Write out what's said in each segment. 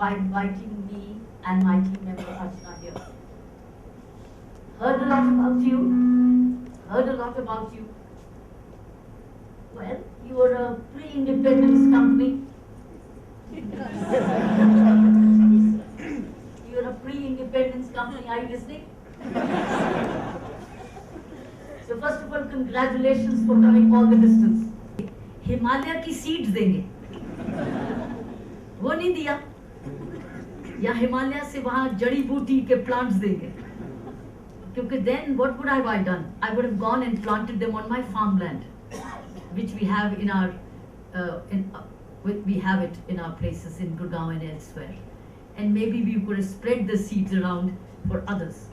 by inviting me and my team member Archana here. Heard a lot about you. Well, you are a pre-independence company. You're a pre-independence company, are you listening? So first of all, congratulations for coming all the distance. Himalaya की seeds देंगे, वो नहीं दिया, या हिमालय से वहाँ जड़ी बूटी के प्लांट्स देंगे, क्योंकि then what would have I done? I would have gone and planted them on my farmland, which we have in our we have it in our places in Gurgaon and elsewhere, and maybe we could have spread the seeds around for others.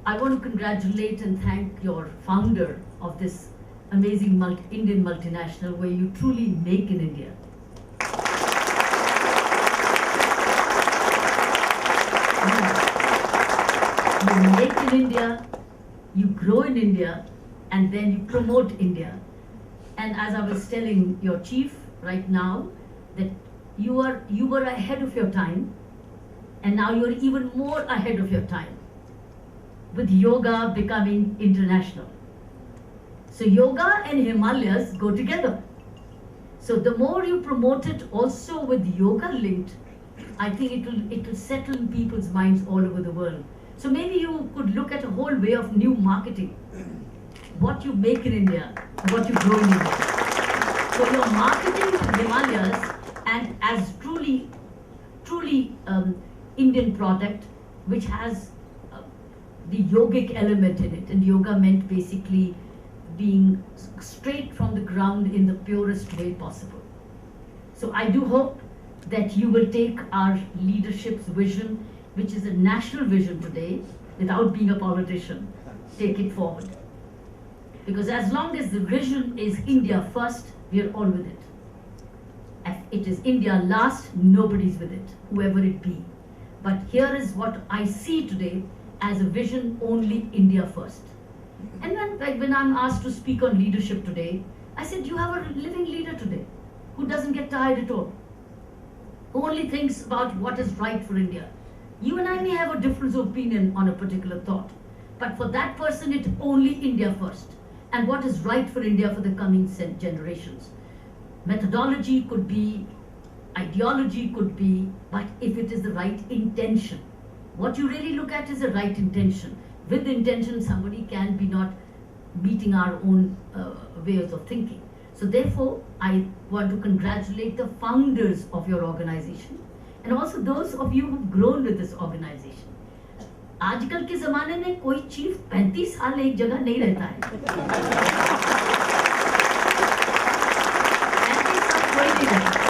I want to congratulate and thank your founder of this amazing Indian multinational where you truly make in India. You make in India, you grow in India, and then you promote India. And as I was telling your chief right now, that you were ahead of your time, and now you're even more ahead of your time, with yoga becoming international. So yoga and Himalayas go together. So the more you promote it also with yoga linked, I think it will settle in people's minds all over the world. So maybe you could look at a whole way of new marketing. What you make in India, what you grow in India. So you're marketing Himalayas and as truly Indian product, which has the yogic element in it, and yoga meant basically being straight from the ground in the purest way possible. So I do hope that you will take our leadership's vision, which is a national vision today, without being a politician, take it forward. Because as long as the vision is India first, we are all with it. If it is India last, nobody's with it, whoever it be. But here is what I see today as a vision, only India first. And when I'm asked to speak on leadership today, I said, you have a living leader today who doesn't get tired at all, who only thinks about what is right for India. You and I may have a difference of opinion on a particular thought, but for that person, it's only India first, and what is right for India for the coming generations. Methodology could be, ideology could be, but if it is the right intention, what you really look at is the right intention. With intention, somebody can be not meeting our own ways of thinking. So therefore, I want to congratulate the founders of your organization and also those of you who've grown with this organization. आजकल के ज़माने में कोई chief 35 साल एक जगह नहीं रहता है। 35 साल कोई नहीं रहता।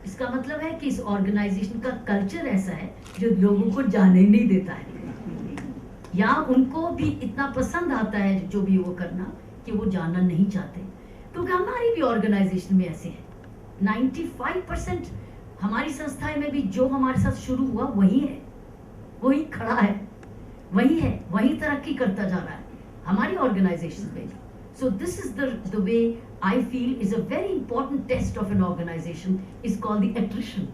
इसका मतलब है कि इस ऑर्गेनाइजेशन का कल्चर ऐसा है जो लोगों को जाने नहीं देता है, या उनको भी इतना पसंद आता है जो भी वो करना कि वो जाना नहीं चाहते, क्योंकि हमारी भी ऑर्गेनाइजेशन में ऐसे है। 95% हमारी संस्थाएं में भी जो हमारे साथ शुरू हुआ वही है, वही खड़ा है, वही है, वही तरक्की करता जा रहा है हमारी ऑर्गेनाइजेशन में। So this is the way I feel is a very important test of an organization is called the attrition.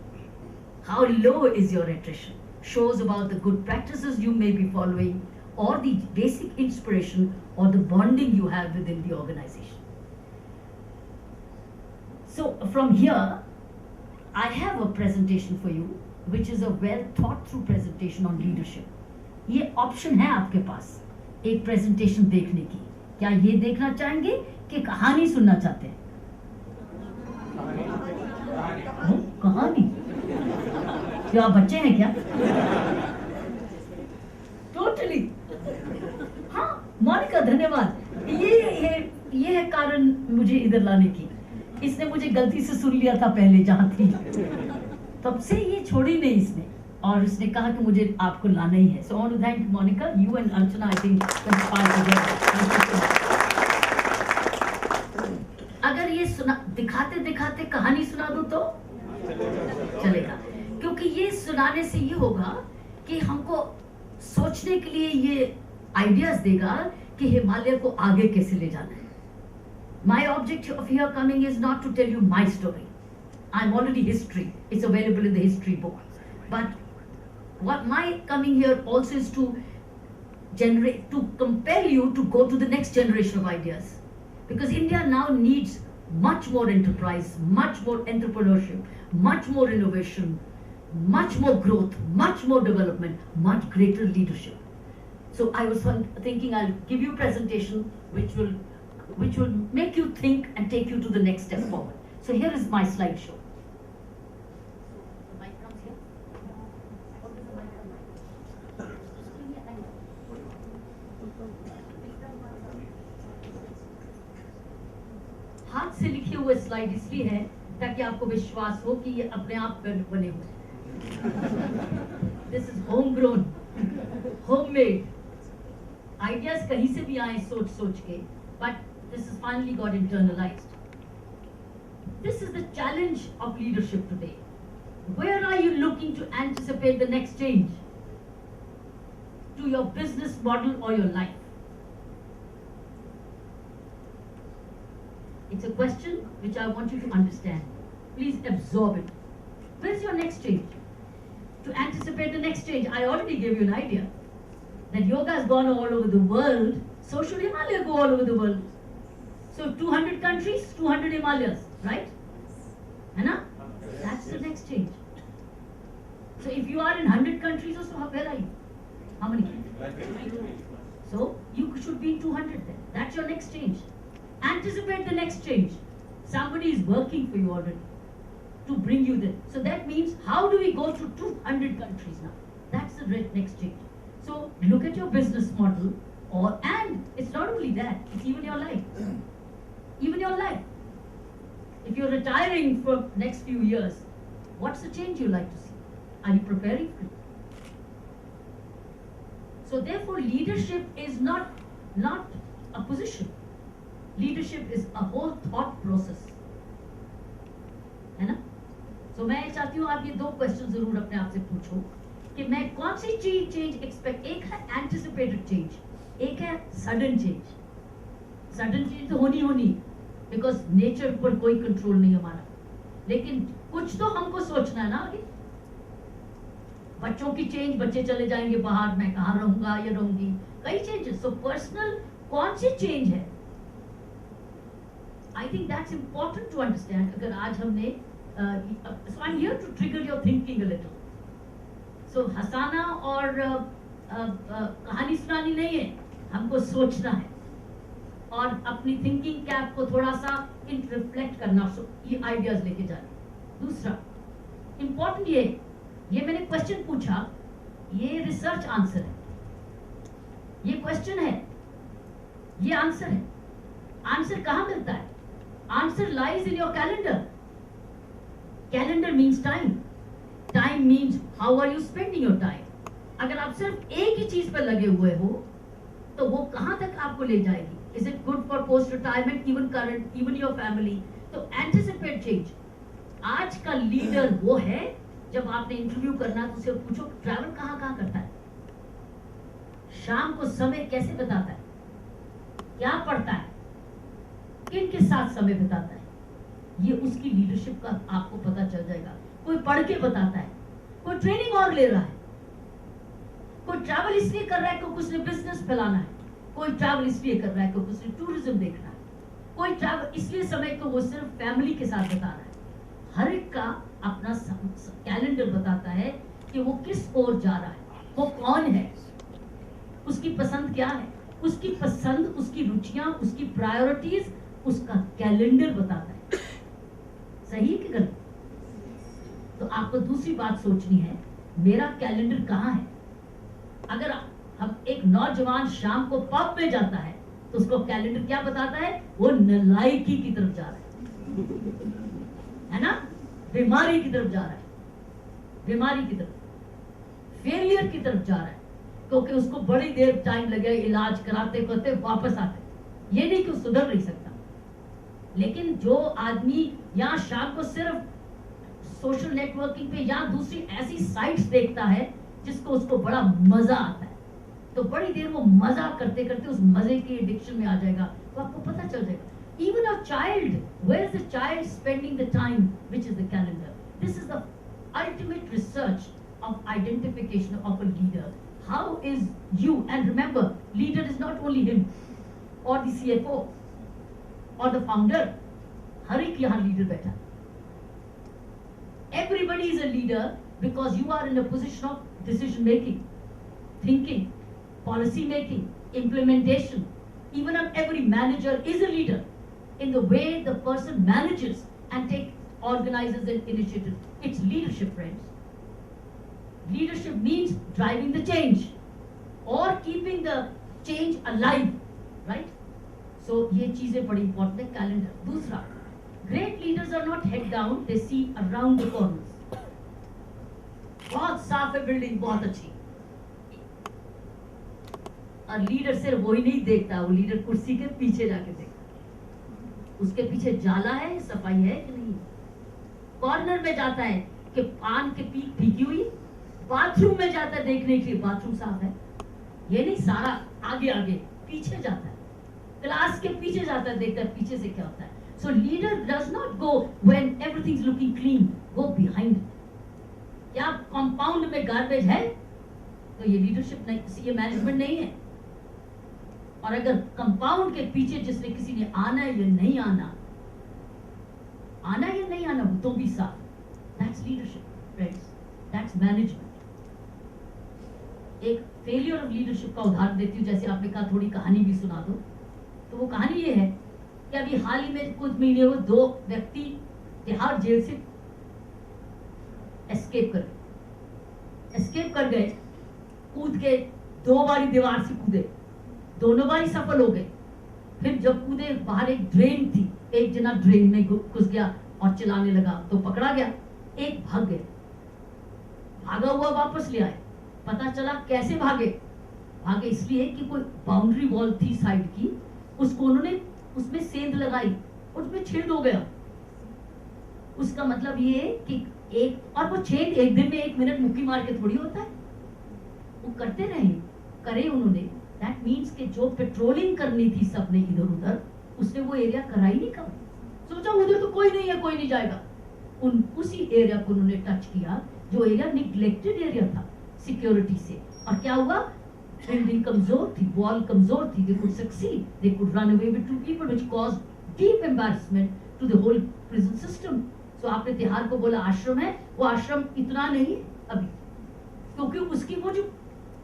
How low is your attrition? Shows about the good practices you may be following or the basic inspiration or the bonding you have within the organization. So from here, I have a presentation for you, which is a well thought through presentation on leadership. ये option है आपके पास एक presentation देखने की। क्या ये देखना चाहेंगे कि कहानी सुनना चाहते हैं? कहानी? क्या आप बच्चे हैं क्या? Totally. हाँ, मोनिका धन्यवाद। ये है कारण मुझे इधर लाने की। इसने मुझे गलती से सुन लिया था पहले जहाँ थी, तब से ये छोड़ी नहीं इसने, और इसने कहा कि मुझे आपको लाना ही है। So I want to thank Monica, you and Archana, I think conspired together. अगर ये दिखाते दिखाते कहानी सुना दूं तो चलेगा, क्योंकि ये सुनाने से ये होगा कि हमको सोचने के लिए ये आइडियाज देगा कि हिमालय को आगे कैसे ले जाना है। My object of here coming is not to tell you my story. I'm already history. It's available in the history book. But what my coming here also is to compel you to go to the next generation of ideas. Because India now needs much more enterprise, much more entrepreneurship, much more innovation, much more growth, much more development, much greater leadership. So I was thinking I'll give you a presentation which will make you think and take you to the next step forward. So here is my slideshow. The mic comes here. What is the mic? हाथ से लिखे हुए slide इसलिए है ताकि आपको विश्वास हो कि ये अपने आप बने हुए। This is homegrown, homemade. Ideas कहीं से भी आए सोच के, but this is finally got internalized. This is the challenge of leadership today. Where are you looking to anticipate the next change to your business model or your life? It's a question which I want you to understand. Please absorb it. Where's your next change? To anticipate the next change, I already gave you an idea that yoga has gone all over the world. So should Himalaya go all over the world? So 200 countries, 200 Himalayas, right? Anna? That's the next change. So if you are in 100 countries or so, where are you? How many? So you should be in 200 then. That's your next change. Anticipate the next change. Somebody is working for you already to bring you there. So that means how do we go to 200 countries now? That's the next change. So look at your business model, and it's not only that, it's even your life. Even your life. If you're retiring for next few years, what's the change you like to see? Are you preparing for it? So therefore leadership is not a position. Leadership is a whole thought process. है ना? So मैं चाहती हूँ आप ये दो question जरूर अपने आप से पूछो कि मैं कौन सी चीज चेंज एक्सपेक्ट, एक है एंटिसिपेटेड चेंज, एक है सडन चेंज। सडन चेंज तो होनी बिकॉज नेचर पर कोई कंट्रोल नहीं हमारा, लेकिन कुछ तो हमको सोचना है ना आगे। बच्चों की चेंज, बच्चे चले जाएंगे बाहर, मैं कहाँ रहूंगा या रहूंगी, कई चेंजेस। सो पर्सनल कौन सी चेंज है, I think that's important to understand. अगर आज हमने so I'm here to trigger your thinking a little. So हंसाना और कहानी सुनानी नहीं है, हमको सोचना है और अपनी थिंकिंग कैप को थोड़ा सा रिफ्लेक्ट करना, ये आइडियाज लेके जाने। दूसरा इंपॉर्टेंट ये मैंने क्वेश्चन पूछा, ये रिसर्च आंसर है, ये क्वेश्चन है, ये आंसर है। आंसर कहाँ मिलता है? Answer lies in your calendar. Calendar means time. Time means how are you spending your time. अगर आप सिर्फ एक ही चीज पर लगे हुए हो तो वो कहाँ तक आपको ले जाएगी? Is it good for post retirement, even current, even your family? तो anticipate change. आज का लीडर वो है, जब आपने इंटरव्यू करना तो उसे पूछो ट्रैवल कहाँ करता है, शाम को समय कैसे बिताता है, क्या पढ़ता है, किनके साथ समय बिताता है, ये उसकी लीडरशिप का आपको पता चल जाएगा। कोई पढ़ के बताता है, कोई ट्रेनिंग और ले रहा है, कोई ट्रैवल इसलिए कर रहा है क्योंकि उसने बिजनेस फैलाना है, कोई ट्रैवल इसलिए कर रहा है क्योंकि उसने टूरिज्म देखना है, कोई ट्रैवल इसलिए समय को वो सिर्फ फैमिली के साथ बता रहा है। हर एक का अपना कैलेंडर बताता है कि वो किस ओर जा रहा है, वो कौन है, उसकी पसंद क्या है, उसकी पसंद, उसकी रुचियां, उसकी प्रायोरिटीज, उसका कैलेंडर बताता है। सही है कि गलत? तो आपको दूसरी बात सोचनी है, मेरा कैलेंडर कहाँ है? अगर हम एक नौजवान शाम को पब में जाता है तो उसको कैलेंडर क्या बताता है? वो नालायकी की तरफ जा रहा है ना, बीमारी की तरफ जा रहा है, बीमारी की तरफ, फेलियर की तरफ जा रहा है, क्योंकि उसको बड़ी देर टाइम लगे इलाज कराते करते वापस आते। ये नहीं कि वो सुधर नहीं सकता, लेकिन जो आदमी यहाँ शाम को सिर्फ सोशल नेटवर्किंग पे या दूसरी ऐसी साइट्स देखता है जिसको उसको बड़ा मजा आता है, तो बड़ी देर वो मजा करते करते उस मजे के एडिक्शन में आ जाएगा, तो आपको पता चल जाएगा। Even a child, where is the child spending the time, which is the calendar? This is the ultimate research of identification of a leader. How is you, and remember, leader is not only him or the CFO or the founder. हर एक यहाँ leader बैठा. Everybody is a leader because you are in a position of decision making, thinking, policy making, implementation. Even every manager is a leader in the way the person manages and organizes an initiative. It's leadership, friends. Leadership means driving the change or keeping the change alive, right? So ये चीजें बड़ी important है. Calendar. दूसरा, great leaders are not head down, they see around the corners. बहुत साफ है building, बहुत अच्छी. और लीडर सिर्फ वही नहीं देखता, वो लीडर कुर्सी के पीछे जाके देखता. उसके पीछे जाला है, सफाई है कि नहीं. कॉर्नर में जाता है कि पान के पीक फीकी हुई. बाथरूम में जाता है देखने के लिए बाथरूम साफ है. ये नहीं सारा आगे आगे, पीछे जाता है. क्लास के पीछे जाता है, देखता है पीछे से क्या होता है. So leader does not go when everything is looking clean. Go behind it. क्या कंपाउंड में गार्बेज है तो ये लीडरशिप नहीं, ये मैनेजमेंट नहीं है. और अगर कंपाउंड के पीछे जिसने किसी ने आना है या नहीं आना, आना या नहीं आना, वो तो भी साफ. That's leadership, friends. That's management. एक फेलियर ऑफ लीडरशिप का उदाहरण देती हूँ. जैसे आपने कहा थोड़ी कहानी भी सुना दो, तो वो कहानी ये है कि अभी हाल ही में कुछ महीने हुए 2 व्यक्ति तिहाड़ जेल से एस्केप कर गए. कूद के 2 बारी दीवार से कूदे, दोनों बारी सफल हो गए. फिर जब कूदे बाहर एक ड्रेन थी, एक जना ड्रेन में घुस गया और चिल्लाने लगा तो पकड़ा गया. एक भाग गया, भागा हुआ वापस ले आए. पता चला कैसे भागे इसलिए कि कोई बाउंड्री वॉल थी साइड की, उसको उन्होंने उसमें सेंध लगाई और उसमें छेद हो गया. उसका मतलब ये कि एक, और वो छेद एक दिन में 1 मिनट मुक्की मार के थोड़ी होता है. वो करते करे उन्होंने. दैट मीन्स कि जो पेट्रोलिंग करनी थी सबने इधर उधर, उसने वो एरिया करा ही नहीं कवर. सोचा उधर तो कोई नहीं है, कोई नहीं जाएगा. उसी एरिया को उन्होंने टच किया जो एरिया निग्लेक्टेड एरिया था सिक्योरिटी से. और क्या हुआ, बिल्डिंग कमजोर थी, वॉल कमजोर थी. They could succeed. They could run away with 2 people, which caused deep embarrassment to the whole prison system. So आपने तिहाड़ को बोला आश्रम है, वो आश्रम इतना नहीं है अभी, क्योंकि उसकी वो जो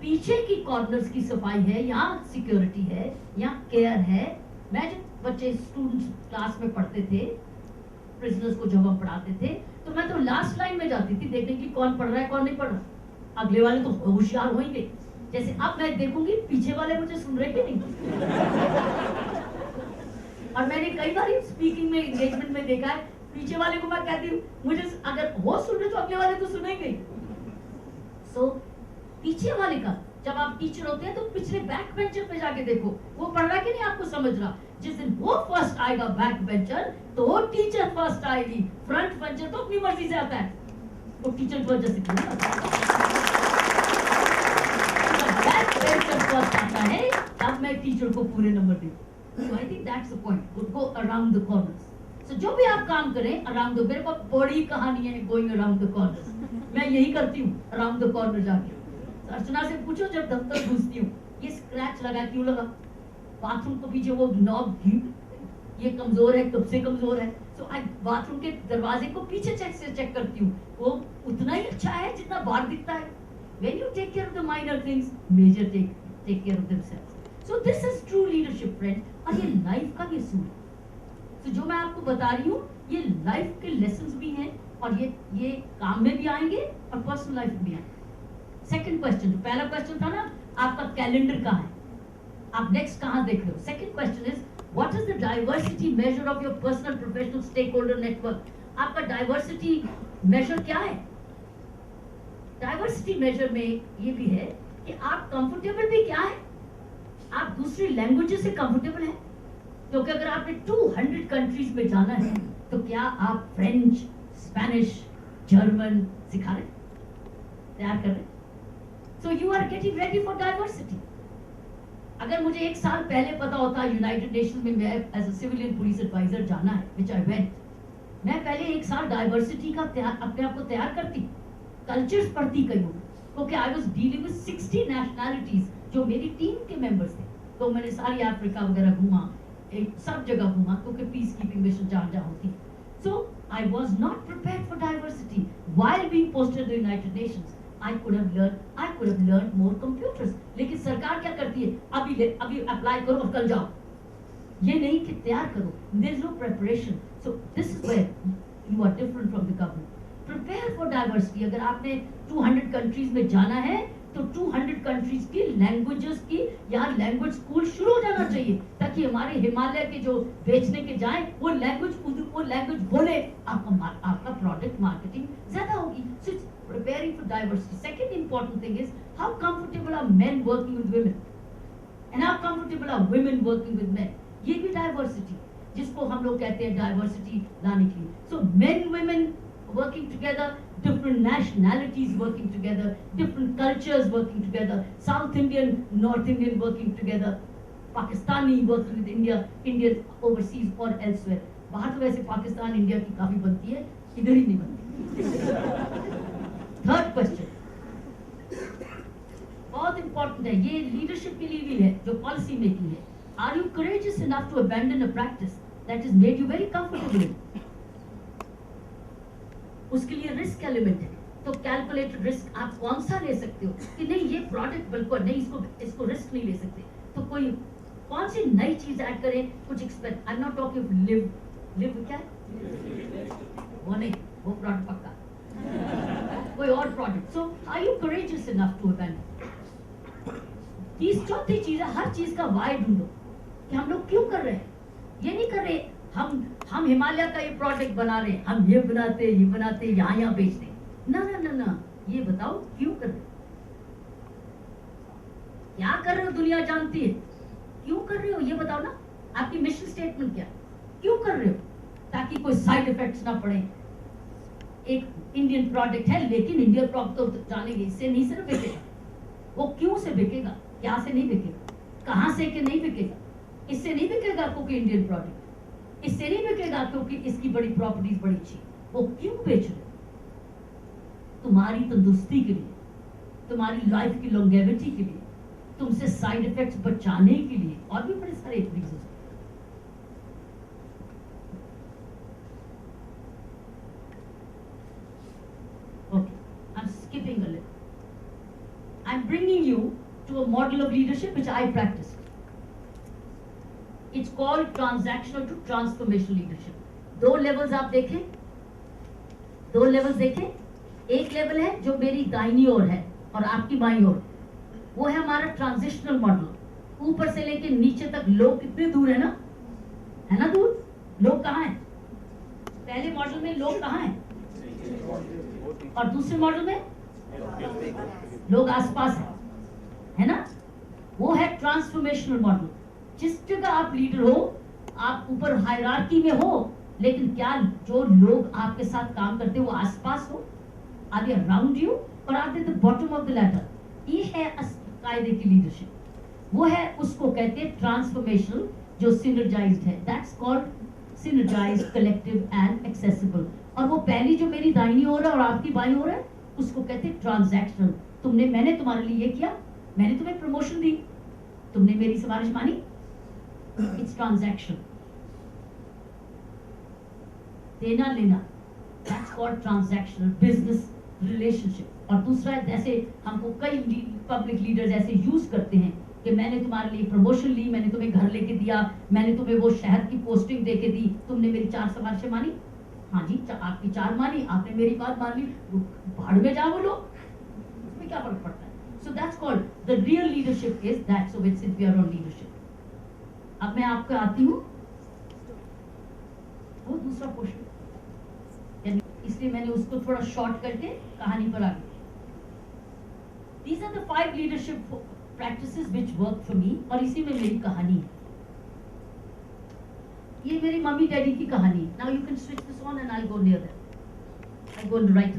पीछे की कॉर्नर्स की सफाई है, यहाँ सिक्योरिटी है, यहाँ केयर है. मैं जब बच्चे स्टूडेंट्स क्लास में पढ़ते थे, प्रिजनर्स को जब हम पढ़ाते थे, तो मैं तो लास्ट लाइन में जाती थी देखने की कौन पढ़ रहा है कौन नहीं पढ़ रहा. अगले वाले तो होशियार होंगे. जैसे अब मैं देखूंगी पीछे वाले मुझे सुन रहे कि नहीं. और मैंने कई बार स्पीकिंग में, एंगेजमेंट में देखा है, पीछे वाले को मैं कहती हूँ मुझे अगर वो सुन रहे तो अगले वाले तो सुनेंगे. सो पीछे वाले का, जब आप टीचर होते हैं तो पिछले बैक बेंचर पे जाके देखो वो पढ़ रहा कि नहीं आपको समझ रहा. जिस दिन वो फर्स्ट आएगा बैक बेंचर, तो वो टीचर फर्स्ट आएगी. फ्रंट बेंचर तो अपनी मर्जी से आता है, वो टीचर की वजह से क्यों आता है. अब मैं टीचर को पूरे नंबर दूं. So I think that's the point. Would go around the corners. So जो भी आप काम करें around the, मेरे पास बड़ी कहानी है going around the corners. मैं यही करती हूँ around the corner जाके. अर्चना से पूछो जब दफ्तर घुसती हूँ ये स्क्रैच लगा क्यों लगा. बाथरूम के पीछे वो नॉब ये कमजोर है, कब से कमजोर है. So I बाथरूम के दरवाजे को पीछे चेक करती हूँ, वो उतना ही अच्छा है जितना बाहर दिखता है. When you take care of the minor things, major take care of themselves. So this is true leadership, friends. और ये लाइफ का ये सूल. तो जो मैं आपको बता रही हूँ ये लाइफ के लेसन्स भी हैं और ये काम में भी आएंगे और पर्सनल लाइफ में भी आएंगे. सेकंड क्वेश्चन, जो पहला क्वेश्चन था ना आपका कैलेंडर कहाँ है, आप नेक्स्ट कहाँ देख रहे हो. Second question is what is the diversity measure of your personal professional stakeholder network. आपका डाइवर्सिटी मेजर क्या है. डाइवर्सिटी मेजर में ये भी है कि आप कंफर्टेबल भी क्या है. आप दूसरी लैंग्वेजेस से कंफर्टेबल हैं, क्योंकि अगर आपने 200 कंट्रीज में जाना है तो क्या आप फ्रेंच, स्पेनिश, जर्मन सिखा रहे, तैयार कर रहे. So you are getting ready for diversity. अगर मुझे 1 साल पहले पता होता यूनाइटेड नेशंस में मैं as a civilian police adviser जाना है, विच आई वेंट, मैं पहले 1 साल डाइवर्सिटी का अपने आप को तैयार करती, कल्चर्स पढ़ती कहीं, क्योंकि I was dealing with 60 nationalities जो मेरी टीम के मेंबर्स थे। तो मैंने सारी अफ्रीका वगैरह घूमा, सब जगह घूमा, क्योंकि पीस कीपिंग मिशन जहाँ होती। So I was not prepared for diversity while being posted in the United Nations. I could have learned more computers. लेकिन सरकार क्या करती है, अभी अप्लाई करो और कल जाओ, ये नहीं कि तैयार करो, there is no preparation. So this is where you are different from the government. Prepare for diversity. अगर आपने 200 countries में जाना है तो 200 countries की लैंग्वेजेस की यहाँ लैंग्वेज स्कूल शुरू हो जाना चाहिए, ताकि हमारे हिमालय के जो बेचने के जाए वो लैंग्वेज बोले, आपका प्रोडक्ट मार्केटिंग ज्यादा होगी। So it's preparing for diversity. Second important thing is how comfortable are men working with women and how comfortable are women working with men. ये भी diversity जिसको हम लोग कहते हैं diversity लाने के लिए। So men women working together, different nationalities working together, different cultures working together, South Indian, North Indian working together, Pakistani working with Indian overseas or elsewhere. बाहर तो वैसे पाकिस्तान इंडिया की काफी बनती है, इधर ही नहीं बनती। थर्ड क्वेश्चन बहुत इंपॉर्टेंट है, ये लीडरशिप के लिए भी है जो पॉलिसी मेकिंग है। Are you courageous enough to abandon a practice that is made you very comfortable? उसके लिए रिस्क एलिमेंट है, तो कैलकुलेटेड रिस्क आप कौन सा ले सकते हो कि नहीं ये प्रोडक्ट बिल्कुल नहीं, इसको रिस्क नहीं ले सकते, तो कोई कौन सी नई चीज ऐड करें, कुछ expect. I am not talking live क्या है वो नहीं, वो प्रोडक्ट पक्का कोई और product. So are you courageous enough to abandon? तीस चौथी चीज है, हर चीज का वाई ढूंढो कि हम लोग क्यों कर रहे हैं। ये नहीं कर रहे हम हिमालय का ये प्रोडक्ट बना रहे हैं, हम ये बनाते यहाँ बेचते, ना, ये बताओ क्यों कर रहे हो, क्या कर रहे हो, दुनिया जानती है क्यों कर रहे हो, ये बताओ ना। आपकी मिशन स्टेटमेंट क्या, क्यों कर रहे हो, ताकि कोई साइड इफेक्ट्स ना पड़े। एक इंडियन प्रोडक्ट है लेकिन इंडियन प्रोडक्ट तो जानेंगे, इससे नहीं सिर्फ बिकेगा, वो क्यों से बिकेगा, क्या से नहीं बिकेगा, कहां से कि नहीं बिकेगा। इससे नहीं बिकेगा क्योंकि इंडियन प्रोडक्ट, इससे नहीं बिकेगा क्योंकि इसकी बड़ी प्रॉपर्टीज बड़ी अच्छी, वो क्यों बेच रहे? तुम्हारी तंदुरुस्ती के लिए, तुम्हारी लाइफ की लॉन्गेविटी के लिए, तुमसे साइड इफेक्ट्स बचाने के लिए, और भी बड़े सारे reasons. Okay, I'm skipping a little. I'm bringing you to a model of leadership which I practiced. It's called transactional to transformational leadership. दो लेवल्स आप देखें, एक लेवल है जो मेरी दाहिनी ओर है और आपकी बाईं ओर, वो है हमारा ट्रांजिशनल मॉडल। ऊपर से लेके नीचे तक लोग कितने दूर है ना दूर, लोग कहाँ हैं? पहले मॉडल में लोग कहाँ हैं और दूसरे मॉडल में लोग आसपास है ना। वो है ट्रांसफॉर्मेशनल मॉडल। जिस जगह आप लीडर हो, आप ऊपर हायरार्की में हो, लेकिन क्या जो लोग आपके साथ काम करते हैं वो आसपास हो, आर दे अराउंड यू और are they the bottom of the ladder. ये है कायदे की लीडरशिप, वो है, उसको कहते हैं ट्रांसफॉर्मेशनल, जो सिनर्जाइज्ड है, that's called synergized, collective and accessible. और वो पहली जो मेरी दाहिनी ओर है और आपकी बाईं ओर है, उसको कहते हैं ट्रांजैक्शनल। मैंने तुम्हारे लिए ये किया, मैंने तुम्हें प्रमोशन दी, तुमने मेरी सिफारिश मानी, इट्स ट्रांजैक्शन, देना लेना, that's called transactional business relationship. और दूसरा, जैसे हमको कई पब्लिक लीडर्स ऐसे यूज करते हैं कि मैंने तुम्हारे लिए प्रमोशन ली, मैंने तुम्हें घर लेके दिया, मैंने तुम्हें वो शहर की पोस्टिंग देके दी, तुमने मेरी 4 सिफारिशें मानी, हाँ जी आपकी 4 मानी, आपने मेरी बात मान ली, भाड़ में जाओ लोग, उसमें क्या फर्क पड़ता है। So that's called the real leadership is that. So since we are on leadership, अब मैं आपको आती हूँ वो दूसरा क्वेश्चन, इसलिए मैंने उसको थोड़ा शॉर्ट करके कहानी पर आ गई। These are the 5 leadership practices which work for me, और इसी में मेरी कहानी है। ये मेरी मम्मी डैडी की कहानी है। Now you can switch this on and I'll go near them. I'll go and write